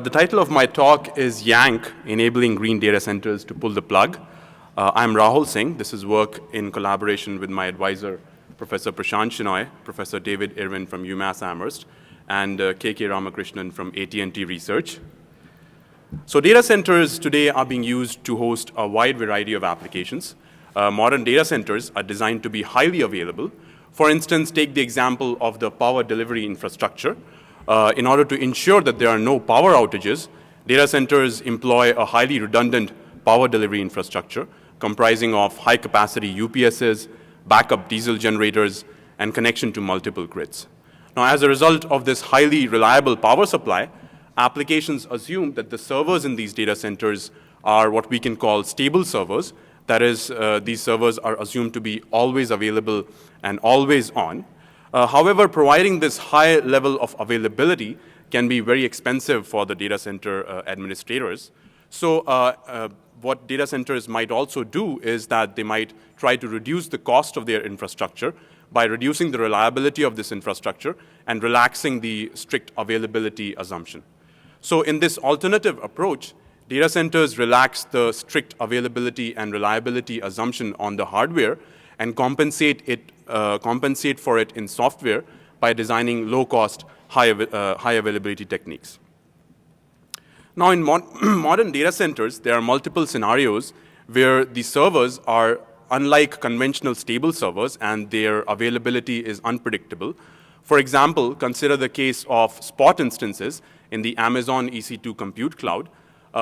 The title of my talk is Yank, Enabling Green Data Centers to Pull the Plug. I'm Rahul Singh. This is work in collaboration with my advisor, Professor Prashant Shenoy, Professor David Irwin from UMass Amherst, and KK Ramakrishnan from AT&T Research. So data centers today are being used to host a wide variety of applications. Modern data centers are designed to be highly available. For instance, take the example of the power delivery infrastructure. In order to ensure that there are no power outages, data centers employ a highly redundant power delivery infrastructure comprising of high-capacity UPSs, backup diesel generators, and connection to multiple grids. Now, as a result of this highly reliable power supply, applications assume that the servers in these data centers are what we can call stable servers. That is, these servers are assumed to be always available and always on. However, providing this high level of availability can be very expensive for the data center administrators. So what data centers might also do is that they might try to reduce the cost of their infrastructure by reducing the reliability of this infrastructure and relaxing the strict availability assumption. So in this alternative approach, data centers relax the strict availability and reliability assumption on the hardware and compensate for it in software by designing low-cost, high availability techniques. Now, in modern data centers, there are multiple scenarios where the servers are unlike conventional stable servers and their availability is unpredictable. For example, consider the case of spot instances in the Amazon EC2 Compute Cloud.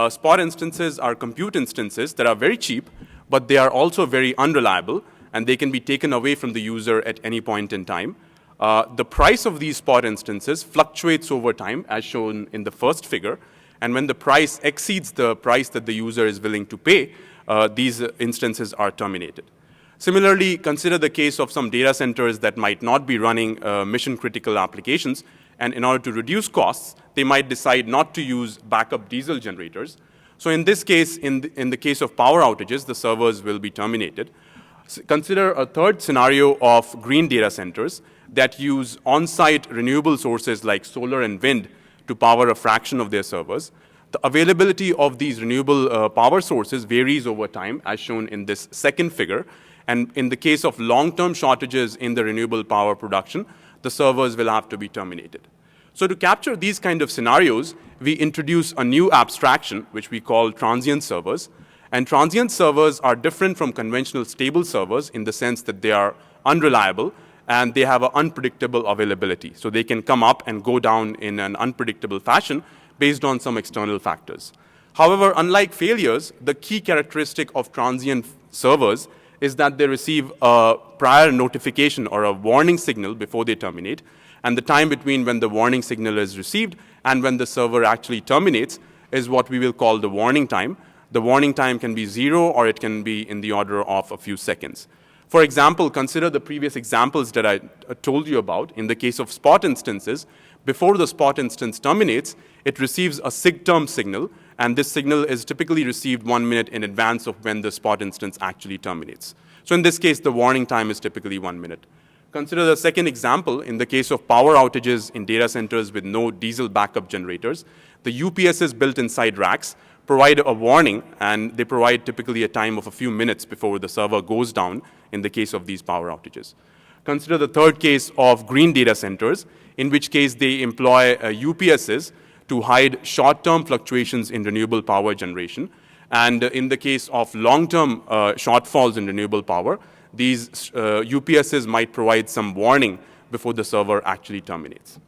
Spot instances are compute instances that are very cheap, but they are also very unreliable, and they can be taken away from the user at any point in time. The price of these spot instances fluctuates over time, as shown in the first figure, and when the price exceeds the price that the user is willing to pay, these instances are terminated. Similarly, consider the case of some data centers that might not be running mission-critical applications, and in order to reduce costs, they might decide not to use backup diesel generators. So in this case, in the case of power outages, the servers will be terminated. Consider a third scenario of green data centers that use on-site renewable sources like solar and wind to power a fraction of their servers. The availability of these renewable power sources varies over time, as shown in this second figure. And in the case of long-term shortages in the renewable power production, the servers will have to be terminated. So to capture these kind of scenarios, we introduce a new abstraction, which we call transient servers. And transient servers are different from conventional stable servers in the sense that they are unreliable and they have an unpredictable availability. So they can come up and go down in an unpredictable fashion based on some external factors. However, unlike failures, the key characteristic of transient servers is that they receive a prior notification or a warning signal before they terminate. And the time between when the warning signal is received and when the server actually terminates is what we will call the warning time. The warning time can be 0 or it can be in the order of a few seconds. For example, consider the previous examples that I told you about. In the case of spot instances, before the spot instance terminates, it receives a SIGTERM signal, and this signal is typically received 1 minute in advance of when the spot instance actually terminates. So in this case, the warning time is typically 1 minute. Consider the second example. In the case of power outages in data centers with no diesel backup generators, the UPSs built inside racks provide a warning, and they provide typically a time of a few minutes before the server goes down in the case of these power outages. Consider the third case of green data centers, in which case they employ UPSs to hide short-term fluctuations in renewable power generation. And in the case of long-term shortfalls in renewable power, these UPSs might provide some warning before the server actually terminates.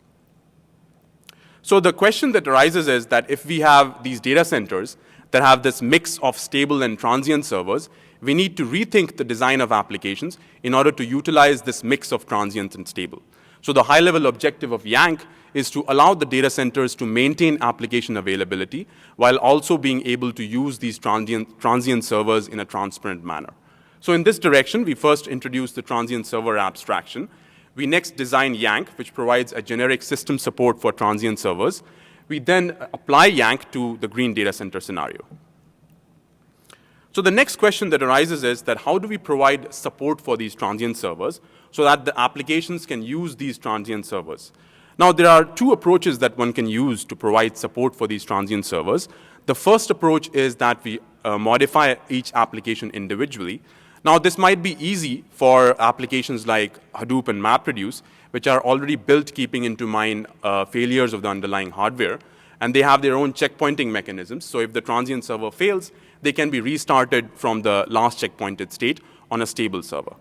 So the question that arises is that if we have these data centers that have this mix of stable and transient servers, we need to rethink the design of applications in order to utilize this mix of transient and stable. So the high-level objective of Yank is to allow the data centers to maintain application availability while also being able to use these transient servers in a transparent manner. So in this direction, we first introduced the transient server abstraction. We next design Yank, which provides a generic system support for transient servers. We then apply Yank to the green data center scenario. So the next question that arises is that how do we provide support for these transient servers so that the applications can use these transient servers? Now, there are two approaches that one can use to provide support for these transient servers. The first approach is that we modify each application individually. Now, this might be easy for applications like Hadoop and MapReduce, which are already built keeping into mind failures of the underlying hardware, and they have their own checkpointing mechanisms. So if the transient server fails, they can be restarted from the last checkpointed state on a stable server.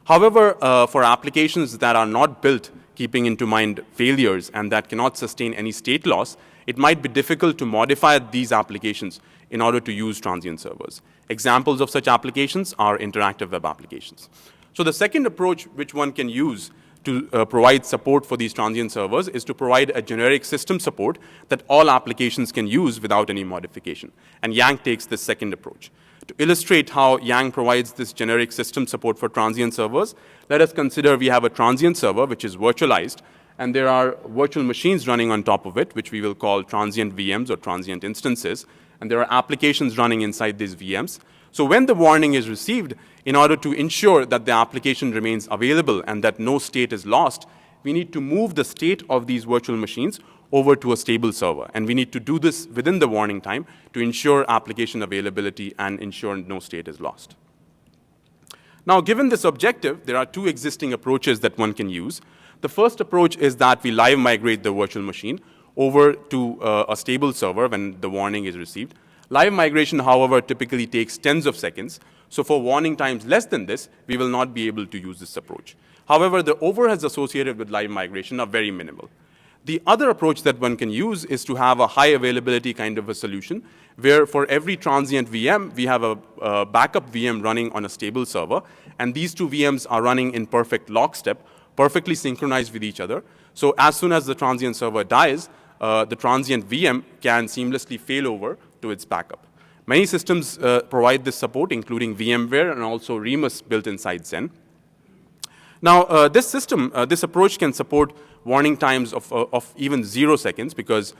However, for applications that are not built keeping into mind failures and that cannot sustain any state loss, it might be difficult to modify these applications in order to use transient servers. Examples of such applications are interactive web applications. So the second approach which one can use to provide support for these transient servers is to provide a generic system support that all applications can use without any modification. And Yank takes this second approach. To illustrate how Yank provides this generic system support for transient servers, let us consider we have a transient server which is virtualized, and there are virtual machines running on top of it, which we will call transient VMs or transient instances, and there are applications running inside these VMs. So when the warning is received, in order to ensure that the application remains available and that no state is lost, we need to move the state of these virtual machines over to a stable server. And we need to do this within the warning time to ensure application availability and ensure no state is lost. Now, given this objective, there are two existing approaches that one can use. The first approach is that we live migrate the virtual machine over to a stable server when the warning is received. Live migration, however, typically takes tens of seconds. So for warning times less than this, we will not be able to use this approach. However, the overheads associated with live migration are very minimal. The other approach that one can use is to have a high availability kind of a solution, where for every transient VM, we have a backup VM running on a stable server, and these two VMs are running in perfect lockstep, perfectly synchronized with each other. So as soon as the transient server dies, the transient VM can seamlessly fail over to its backup. Many systems provide this support, including VMware and also Remus built inside Xen. Now, this approach can support warning times of even 0 seconds because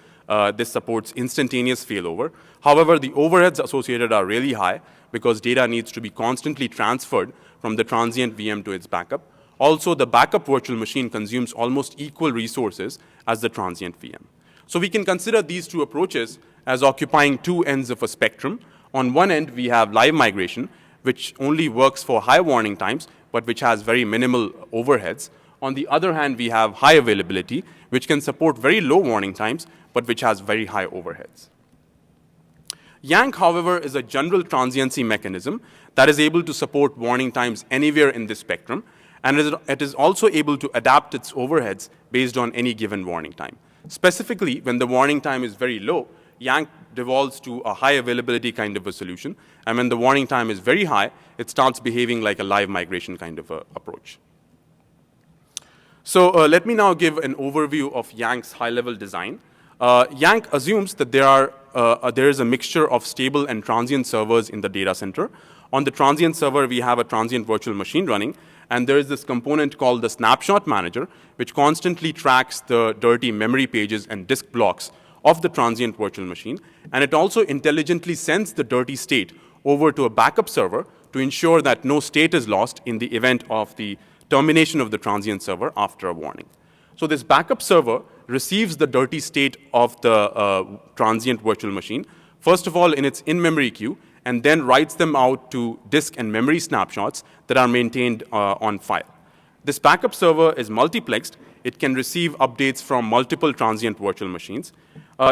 this supports instantaneous failover. However, the overheads associated are really high because data needs to be constantly transferred from the transient VM to its backup. Also, the backup virtual machine consumes almost equal resources as the transient VM. So we can consider these two approaches as occupying two ends of a spectrum. On one end, we have live migration, which only works for high warning times, but which has very minimal overheads. On the other hand, we have high availability, which can support very low warning times, but which has very high overheads. Yank, however, is a general transiency mechanism that is able to support warning times anywhere in this spectrum, and it is also able to adapt its overheads based on any given warning time. Specifically, when the warning time is very low, Yank devolves to a high availability kind of a solution, and when the warning time is very high, it starts behaving like a live migration kind of a approach. So let me now give an overview of Yank's high-level design. Yank assumes that there is a mixture of stable and transient servers in the data center. On the transient server, we have a transient virtual machine running, and there is this component called the snapshot manager, which constantly tracks the dirty memory pages and disk blocks of the transient virtual machine, and it also intelligently sends the dirty state over to a backup server to ensure that no state is lost in the event of the termination of the transient server after a warning. So this backup server receives the dirty state of the transient virtual machine, first of all in its in-memory queue, and then writes them out to disk and memory snapshots that are maintained on file. This backup server is multiplexed. It can receive updates from multiple transient virtual machines.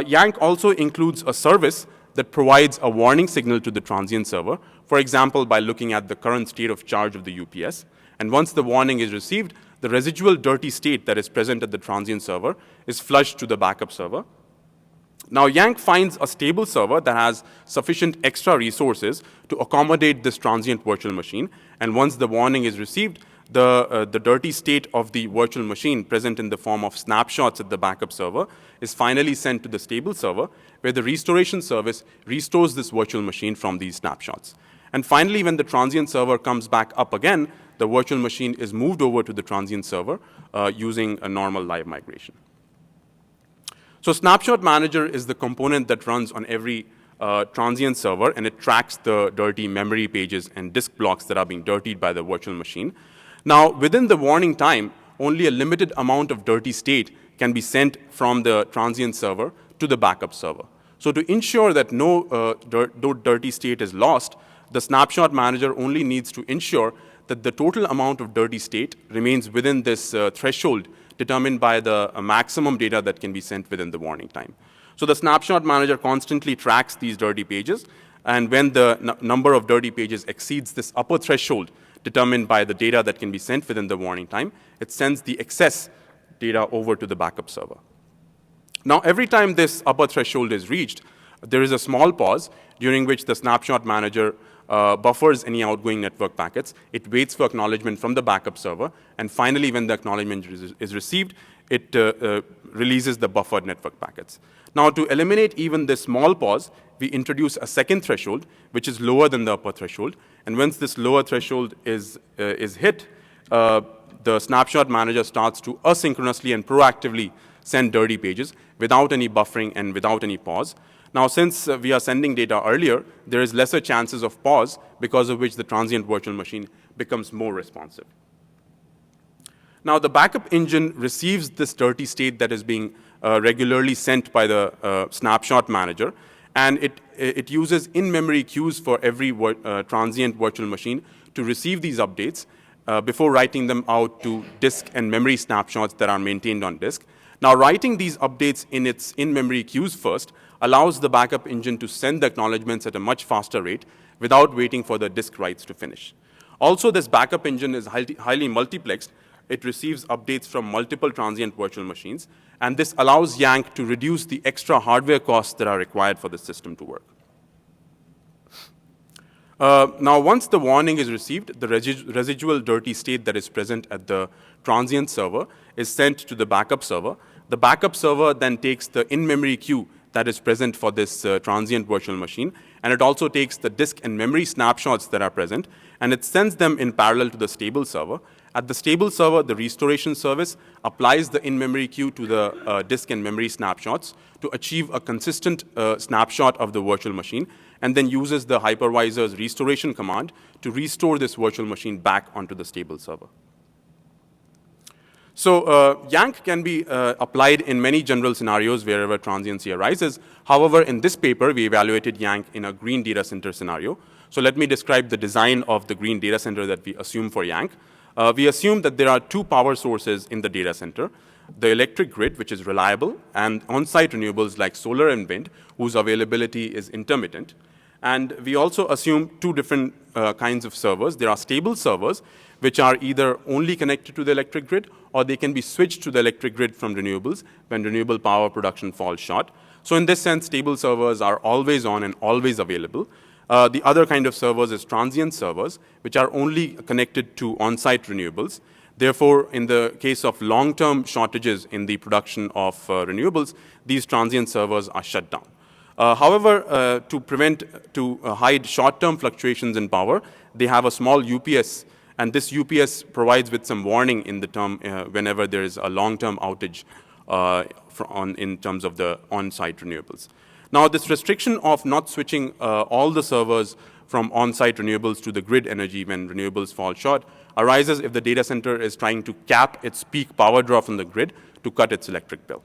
Yank also includes a service that provides a warning signal to the transient server, for example, by looking at the current state of charge of the UPS. And once the warning is received, the residual dirty state that is present at the transient server is flushed to the backup server. Now, Yank finds a stable server that has sufficient extra resources to accommodate this transient virtual machine. And once the warning is received, the dirty state of the virtual machine present in the form of snapshots at the backup server is finally sent to the stable server, where the restoration service restores this virtual machine from these snapshots. And finally, when the transient server comes back up again, the virtual machine is moved over to the transient server using a normal live migration. So Snapshot Manager is the component that runs on every transient server, and it tracks the dirty memory pages and disk blocks that are being dirtied by the virtual machine. Now, within the warning time, only a limited amount of dirty state can be sent from the transient server to the backup server. So to ensure that no dirty state is lost, the snapshot manager only needs to ensure that the total amount of dirty state remains within this threshold determined by the maximum data that can be sent within the warning time. So the snapshot manager constantly tracks these dirty pages, and when the number of dirty pages exceeds this upper threshold determined by the data that can be sent within the warning time, it sends the excess data over to the backup server. Now, every time this upper threshold is reached, there is a small pause during which the snapshot manager buffers any outgoing network packets. It waits for acknowledgement from the backup server, and finally, when the acknowledgement is received, it releases the buffered network packets. Now, to eliminate even this small pause, we introduce a second threshold, which is lower than the upper threshold. And once this lower threshold is hit, the snapshot manager starts to asynchronously and proactively send dirty pages without any buffering and without any pause. Now, since we are sending data earlier, there is lesser chances of pause, because of which the transient virtual machine becomes more responsive. Now, the backup engine receives this dirty state that is being regularly sent by the snapshot manager, and it uses in-memory queues for every transient virtual machine to receive these updates before writing them out to disk and memory snapshots that are maintained on disk. Now, writing these updates in its in-memory queues first allows the backup engine to send the acknowledgements at a much faster rate without waiting for the disk writes to finish. Also, this backup engine is highly multiplexed. It receives updates from multiple transient virtual machines, and this allows Yank to reduce the extra hardware costs that are required for the system to work. Now, once the warning is received, the residual dirty state that is present at the transient server is sent to the backup server. The backup server then takes the in-memory queue that is present for this transient virtual machine, and it also takes the disk and memory snapshots that are present, and it sends them in parallel to the stable server. At the stable server, the restoration service applies the in-memory queue to the disk and memory snapshots to achieve a consistent snapshot of the virtual machine, and then uses the hypervisor's restoration command to restore this virtual machine back onto the stable server. So Yank can be applied in many general scenarios wherever transiency arises. However, in this paper, we evaluated Yank in a green data center scenario. So let me describe the design of the green data center that we assume for Yank. We assume that there are two power sources in the data center: the electric grid, which is reliable, and on-site renewables like solar and wind, whose availability is intermittent. And we also assume two different kinds of servers. There are stable servers, which are either only connected to the electric grid, or they can be switched to the electric grid from renewables when renewable power production falls short. So in this sense, stable servers are always on and always available. The other kind of servers is transient servers, which are only connected to on-site renewables. Therefore, in the case of long-term shortages in the production of renewables, these transient servers are shut down. However, to hide short-term fluctuations in power, they have a small UPS, and this UPS provides with some warning in the term whenever there is a long-term outage in terms of the on-site renewables. Now, this restriction of not switching all the servers from on-site renewables to the grid energy when renewables fall short arises if the data center is trying to cap its peak power draw from the grid to cut its electric bill.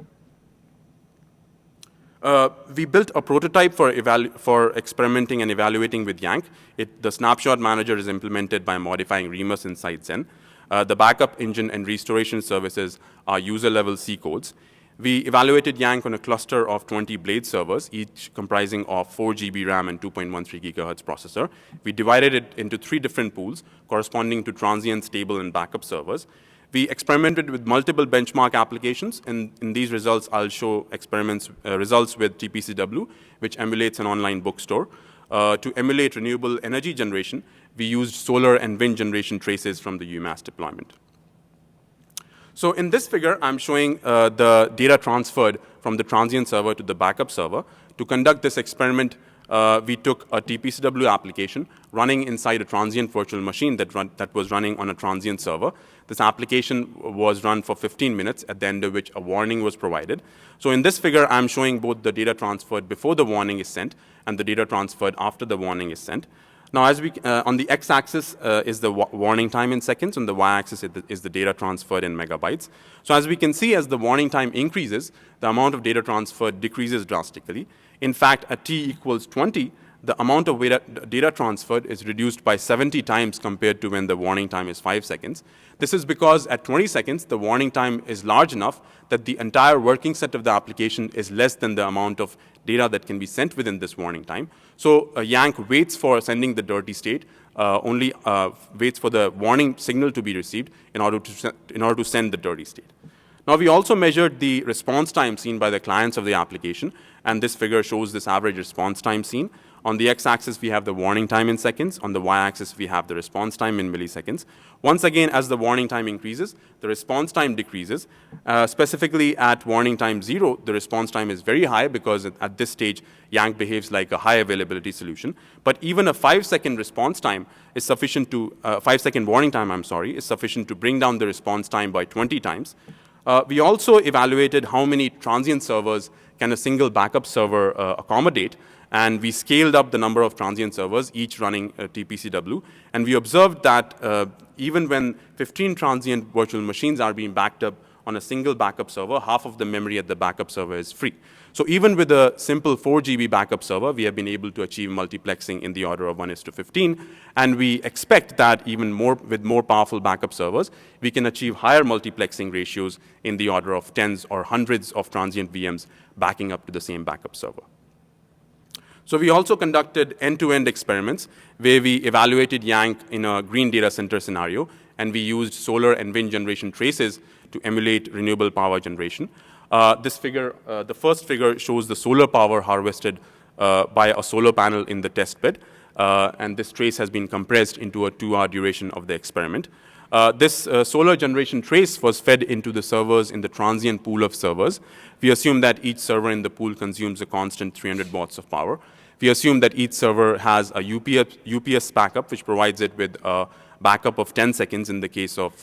We built a prototype for experimenting and evaluating with Yank. The snapshot manager is implemented by modifying Remus inside Zen. The backup engine and restoration services are user-level C codes. We evaluated Yank on a cluster of 20 Blade servers, each comprising of 4 GB RAM and 2.13 gigahertz processor. We divided it into 3 different pools corresponding to transient, stable, and backup servers. We experimented with multiple benchmark applications, and in these results, I'll show results with TPCW, which emulates an online bookstore. To emulate renewable energy generation, we used solar and wind generation traces from the UMass deployment. So in this figure, I'm showing the data transferred from the transient server to the backup server. To conduct this experiment, we took a TPCW application running inside a transient virtual machine that was running on a transient server. This application was run for 15 minutes, at the end of which a warning was provided. So in this figure, I'm showing both the data transferred before the warning is sent and the data transferred after the warning is sent. Now, as we, on the x-axis is the warning time in seconds, on the y-axis is the data transferred in megabytes. So as we can see, as the warning time increases, the amount of data transferred decreases drastically. In fact, at t equals 20, the amount of data transferred is reduced by 70 times compared to when the warning time is 5 seconds. This is because at 20 seconds, the warning time is large enough that the entire working set of the application is less than the amount of data that can be sent within this warning time. So Yank waits for sending the dirty state, only waits for the warning signal to be received in order to send the dirty state. Now, we also measured the response time seen by the clients of the application, and this figure shows this average response time seen. On the x-axis, we have the warning time in seconds. On the y-axis, we have the response time in milliseconds. Once again, as the warning time increases, the response time decreases. Specifically at warning time 0, the response time is very high because at this stage, Yank behaves like a high availability solution. But even a 5-second response time is sufficient to, 5-second warning time, is sufficient to bring down the response time by 20 times. We also evaluated how many transient servers can a single backup server accommodate, and we scaled up the number of transient servers, each running TPCW, and we observed that even when 15 transient virtual machines are being backed up on a single backup server, half of the memory at the backup server is free. So even with a simple 4 GB backup server, we have been able to achieve multiplexing in the order of 1:15, and we expect that even more with more powerful backup servers, we can achieve higher multiplexing ratios in the order of tens or hundreds of transient VMs backing up to the same backup server. So we also conducted end-to-end experiments where we evaluated Yank in a green data center scenario, and we used solar and wind generation traces to emulate renewable power generation. This figure, the first figure, shows the solar power harvested by a solar panel in the test bed, and this trace has been compressed into a 2-hour duration of the experiment. This solar generation trace was fed into the servers in the transient pool of servers. We assume that each server in the pool consumes a constant 300 watts of power. We assume that each server has a UPS backup, which provides it with a backup of 10 seconds in the case of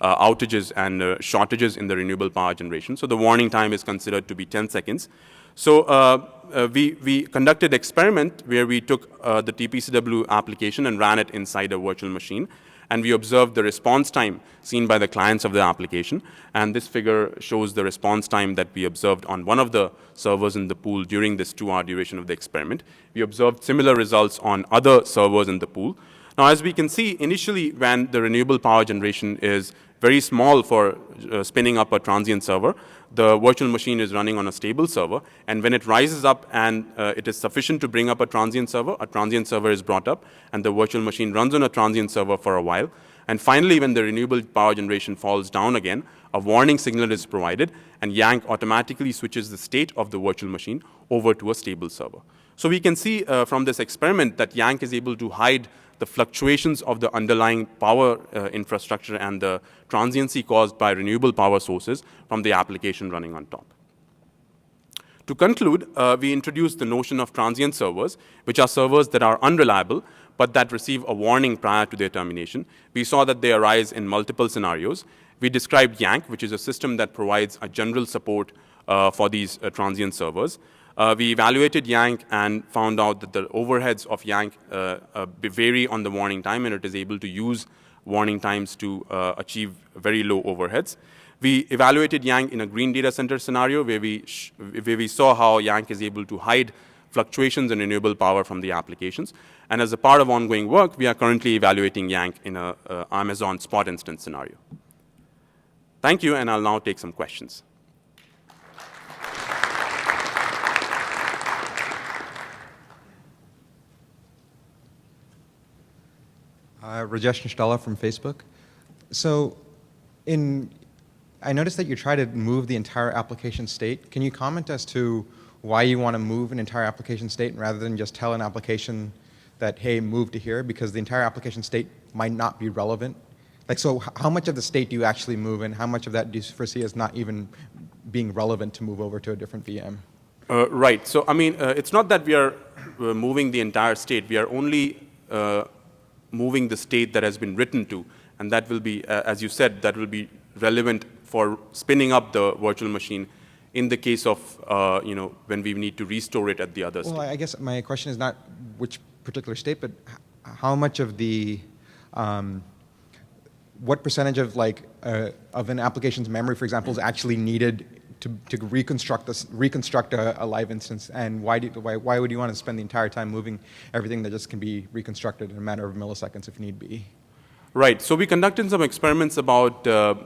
outages and shortages in the renewable power generation. So the warning time is considered to be 10 seconds. So we conducted an experiment where we took the TPCW application and ran it inside a virtual machine, and we observed the response time seen by the clients of the application. And this figure shows the response time that we observed on one of the servers in the pool during this 2-hour duration of the experiment. We observed similar results on other servers in the pool. Now, as we can see, initially when the renewable power generation is very small for spinning up a transient server, the virtual machine is running on a stable server, and when it rises up and it is sufficient to bring up a transient server is brought up, and the virtual machine runs on a transient server for a while. And finally, when the renewable power generation falls down again, a warning signal is provided, and Yank automatically switches the state of the virtual machine over to a stable server. So we can see from this experiment that Yank is able to hide the fluctuations of the underlying power infrastructure and the transiency caused by renewable power sources from the application running on top. To conclude, we introduced the notion of transient servers, which are servers that are unreliable, but that receive a warning prior to their termination. We saw that they arise in multiple scenarios. We described Yank, which is a system that provides a general support for these transient servers. We evaluated Yank and found out that the overheads of Yank vary on the warning time, and it is able to use warning times to achieve very low overheads. We evaluated Yank in a green data center scenario where we saw how Yank is able to hide fluctuations in renewable power from the applications. And as a part of ongoing work, we are currently evaluating Yank in an Amazon Spot instance scenario. Thank you, and I'll now take some questions. Rajesh Nishtala from Facebook. So I noticed that you try to move the entire application state. Can you comment as to why you want to move an entire application state rather than just tell an application that, hey, move to here, because the entire application state might not be relevant? Like, so how much of the state do you actually move, and how much of that do you foresee as not even being relevant to move over to a different VM? Right. So, I mean, it's not that we are moving the entire state. We are only moving the state that has been written to, and that will be, as you said, that will be relevant for spinning up the virtual machine in the case of, when we need to restore it at the other state. Well, I guess my question is not which particular state, but how much of the, what percentage of of an application's memory, for example, is actually needed to reconstruct a live instance, and why would you want to spend the entire time moving everything that just can be reconstructed in a matter of milliseconds if need be? Right. So we conducted some experiments about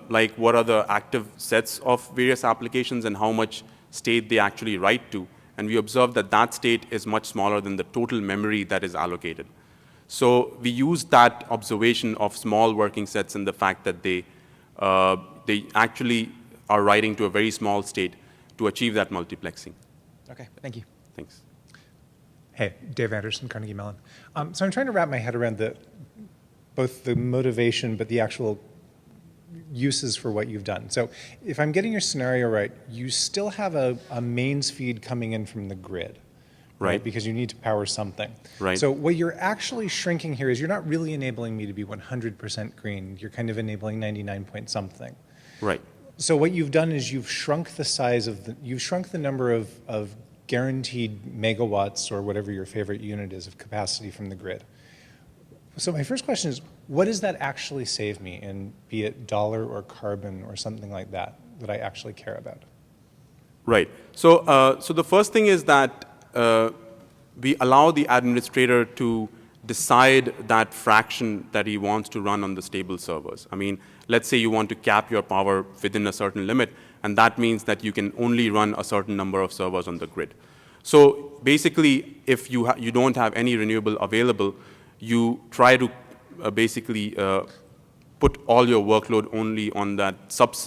like what are the active sets of various applications and how much state they actually write to. And we observed that that state is much smaller than the total memory that is allocated. So we used that observation of small working sets and the fact that they actually are writing to a very small state to achieve that multiplexing. Okay, thank you. Thanks. Hey, Dave Anderson, Carnegie Mellon. So I'm trying to wrap my head around both the motivation but the actual uses for what you've done. So if I'm getting your scenario right, you still have a mains feed coming in from the grid, right? Because you need to power something. Right. So what you're actually shrinking here is you're not really enabling me to be 100% green. You're kind of enabling 99 point something. Right. So what you've done is you've shrunk the size of you've shrunk the number of guaranteed megawatts or whatever your favorite unit is of capacity from the grid. So my first question is, what does that actually save me in, be it dollar or carbon or something like that I actually care about? Right. So, so the first thing is that we allow the administrator to decide that fraction that he wants to run on the stable servers. I mean, let's say you want to cap your power within a certain limit, and that means that you can only run a certain number of servers on the grid. So basically, if you don't have any renewable available, you try to basically put all your workload only on that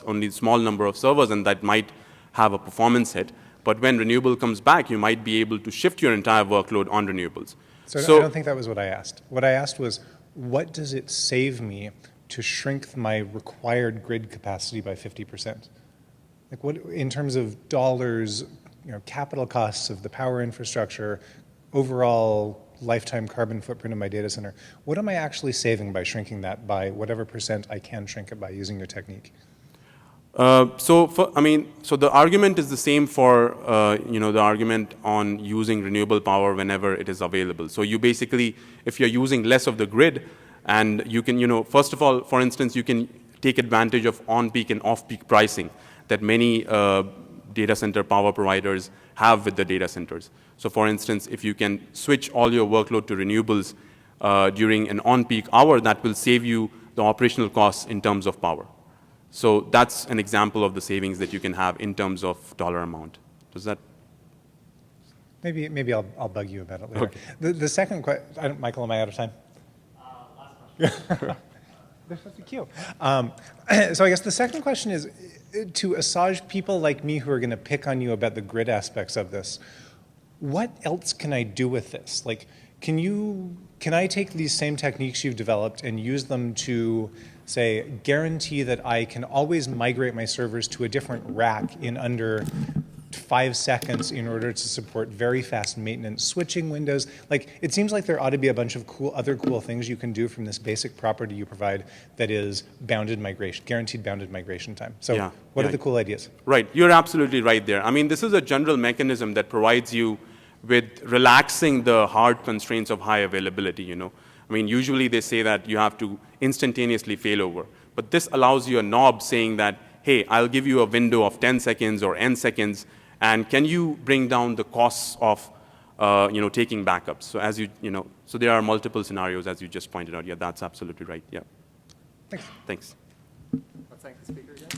only small number of servers, and that might have a performance hit. But when renewable comes back, you might be able to shift your entire workload on renewables. So I don't think that was what I asked. What I asked was, what does it save me to shrink my required grid capacity by 50%? Like what, in terms of dollars, capital costs of the power infrastructure, overall lifetime carbon footprint of my data center, what am I actually saving by shrinking that by whatever percent I can shrink it by using your technique? So the argument is the same for the argument on using renewable power whenever it is available. So you basically, if you're using less of the grid, and you can, first of all, for instance, you can take advantage of on-peak and off-peak pricing that many data center power providers have with the data centers. So for instance, if you can switch all your workload to renewables during an on-peak hour, that will save you the operational costs in terms of power. So that's an example of the savings that you can have in terms of dollar amount. Does that? Maybe I'll bug you about it later. Okay. The second question, Michael, am I out of time? Last question. There's such a queue. So I guess the second question is, to assuage people like me who are going to pick on you about the grid aspects of this, what else can I do with this? Like, can I take these same techniques you've developed and use them to, say, guarantee that I can always migrate my servers to a different rack in under 5 seconds in order to support very fast maintenance, switching windows? Like, it seems like there ought to be a bunch of other cool things you can do from this basic property you provide that is bounded migration, guaranteed bounded migration time. So what are the cool ideas? Right, you're absolutely right there. I mean, this is a general mechanism that provides you with relaxing the hard constraints of high availability, I mean, usually they say that you have to instantaneously fail over. But this allows you a knob saying that, hey, I'll give you a window of 10 seconds or n seconds, and can you bring down the costs of taking backups? So as so there are multiple scenarios, as you just pointed out. Yeah, that's absolutely right. Yeah. Thanks. Thanks. Let's thank the speaker again.